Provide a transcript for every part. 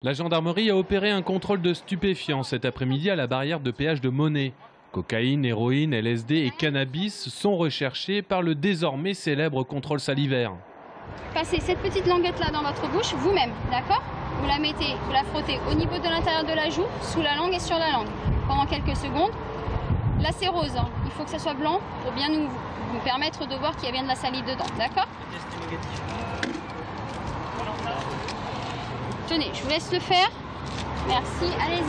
La gendarmerie a opéré un contrôle de stupéfiants cet après-midi à la barrière de péage de Monet. Cocaïne, héroïne, LSD et cannabis sont recherchés par le désormais célèbre contrôle salivaire. Passez cette petite languette là dans votre bouche vous-même, d'accord? Vous la mettez, vous la frottez au niveau de l'intérieur de la joue, sous la langue et sur la langue. Pendant quelques secondes. Là c'est rose, hein. Il faut que ça soit blanc pour bien nous permettre de voir qu'il y a bien de la salive dedans, d'accord? Tenez, je vous laisse le faire. Merci, allez-y.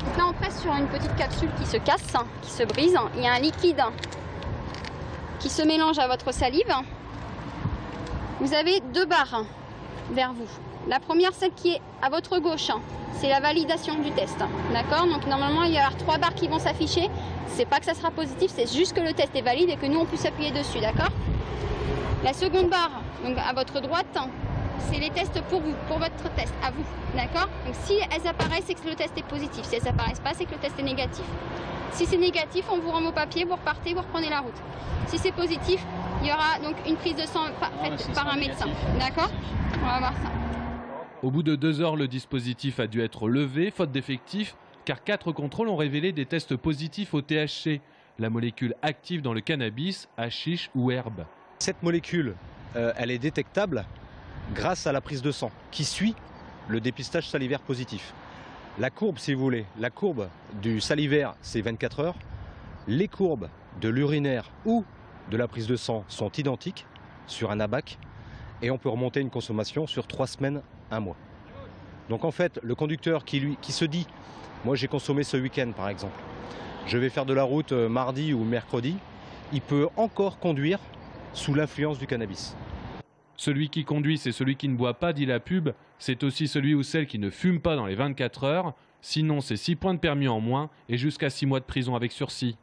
Donc là, on presse sur une petite capsule qui se casse, qui se brise. Il y a un liquide qui se mélange à votre salive. Vous avez deux barres vers vous. La première, celle qui est à votre gauche, c'est la validation du test. D'accord? Donc normalement, il y aura 3 barres qui vont s'afficher. C'est pas que ça sera positif, c'est juste que le test est valide et que nous, on puisse appuyer dessus. D'accord? La seconde barre, donc à votre droite, c'est les tests pour vous, pour votre test, à vous. D'accord? Donc si elles apparaissent, c'est que le test est positif. Si elles apparaissent pas, c'est que le test est négatif. Si c'est négatif, on vous remet au papier, vous repartez, vous reprenez la route. Si c'est positif, il y aura donc une prise de sang faite par un médecin. D'accord? On va voir ça. Au bout de 2 heures, le dispositif a dû être levé, faute d'effectifs, car 4 contrôles ont révélé des tests positifs au THC, la molécule active dans le cannabis, hashish ou herbe. Cette molécule, elle est détectable grâce à la prise de sang qui suit le dépistage salivaire positif. La courbe, si vous voulez, la courbe du salivaire, c'est 24 heures. Les courbes de l'urinaire ou de la prise de sang sont identiques sur un ABAC et on peut remonter une consommation sur 3 semaines, 1 mois. Donc en fait, le conducteur qui se dit, moi j'ai consommé ce week-end par exemple, je vais faire de la route mardi ou mercredi, il peut encore conduire sous l'influence du cannabis. Celui qui conduit, c'est celui qui ne boit pas, dit la pub. C'est aussi celui ou celle qui ne fume pas dans les 24 heures. Sinon, c'est 6 points de permis en moins et jusqu'à 6 mois de prison avec sursis.